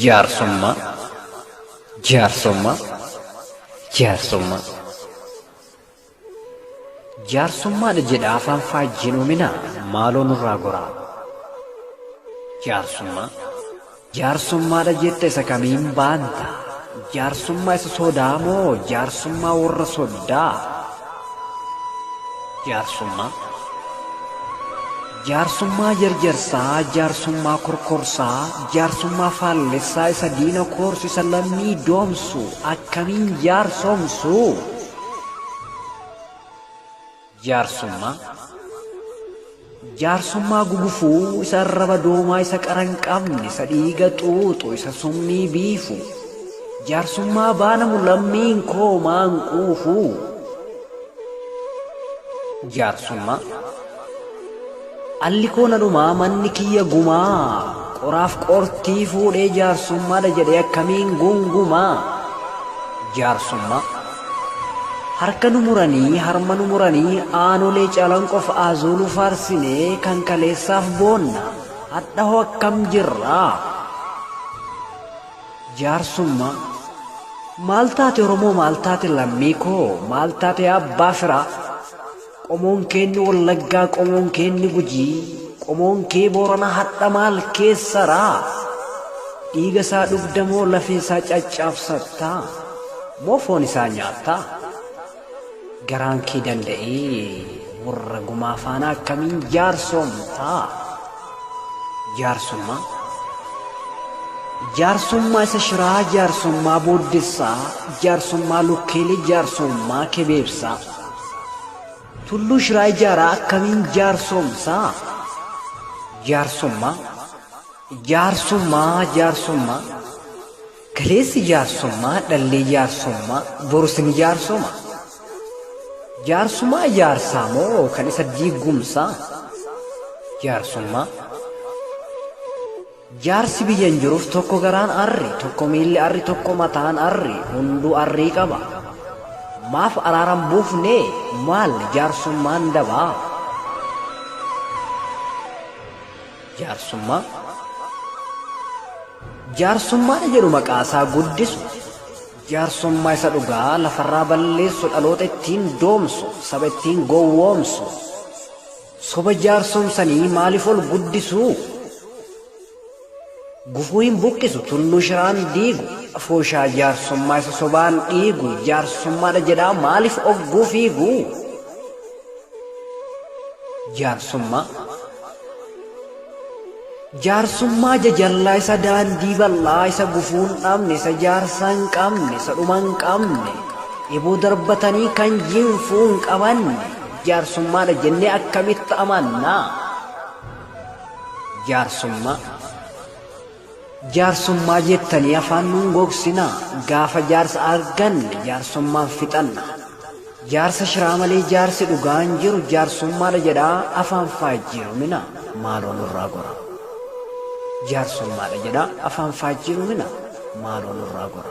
Jaarsummaa, jaarsummaa, jaarsummaa. Jaarsummaadha jedha afaan faajjiin uumina maaloo nurraa goraa. Jaarsummaa, jaarsummaadha jette isa kamiin baanta. Jaarsummaa isa sodaa moo jaarsummaa warra soddaa. Jaarsummaa, jaarsummaa jarjarsaa, jaarsummaa korkorsaa, jaarsummaa faallessaa isa diina koorsu isa lammii doomsu akkamiin jaarsomsu. Jaarsummaa, jaarsummaa gugufuu isa arraba doomaa isa qaran qabne isa dhiiga xuuxu isa summii biifu. Jaarsummaa baanamu lammiin koo maan quufu. Jaarsummaa, alli koo na dhumaa manni kiyya gumaa qoraaf qortii fuudhee jaarsummaadha jedhee akkamiin gungumaa. Jaarsummaa, harka nu muranii harma nu muranii aanolee calanqoof azuulu faarsinee kan kaleessaaf boonna hadhahoo akkam jirraa. Jaarsummaa, maal taate Oromoo maal taate lammii koo maal taate abbaa firaa. Qomoon keenni Wallaggaa qomoon keenni Gujii qomoon kee Boorana hadha maal keessaraa. Dhiiga isaa dhugda moo lafee isaa caccaabsattaa moo foon isaa nyaattaa. Garaan kee danda'ee warra gumaa faana akkamiin jaarsomtaa. Jaarsummaa, jaarsummaa isa shiraa jaarsummaa booddessaa jaarsummaa lukkeelee jaarsummaa kebeebsaa. Tulluu shiraa ijaaraa akkamiin jaarsomsaa. Jaarsummaa, jaarsummaa, jaarsummaa. Kaleessi jaarsummaa dhallee jaarsummaa borusni jaarsoma. Jaarsummaa jaarsaa moo kan isa diigumsaa. Jaarsummaa, jaarsi biyyan jiruuf tokko garaan arri tokko miilli arri tokko mataan arri hunduu arrii qaba. Maaf araaran buufnee maal jaarsummaan dabaa. Jaarsummaa, jaarsummaadha jedhu maqaasaa guddisu. Jaarsummaa isa dhugaa lafarraa balleessu dhaloota ittiin doomsu saba ittiin gowwoomsu. Soba jaarsomsanii maaliif ol guddisuu. Gufuu hin buqqisu tulluu shiraan diigu. Fooshaa jaarsummaa isa sobaan dhiigu jaarsummaadha jedhaa maaliif ogguu fiigu. Jaarsummaa, jaarsummaa jajallaa isa daandii bal'aa isa gufuun dhabne isa jaarsaa hin qabne isa dhuma hin qabne eboo darbatanii kan jinfuu hin qabanne. Jaarsummaadha jennee akkamitti amannaa. Jaarsummaa, jaarsummaa jettanii afaan nuun gogsinaa gaafa jaarsa arganne jaarsummaan fixanna. Jaarsa shiraa malee jaarsi dhugaan jiru jaarsummaadha jedhaa afaan faajjiirumina maaloo nurraa gora. Jaarsummaadha jedhaa afaan faajjiirumina maaloo nurraa gora.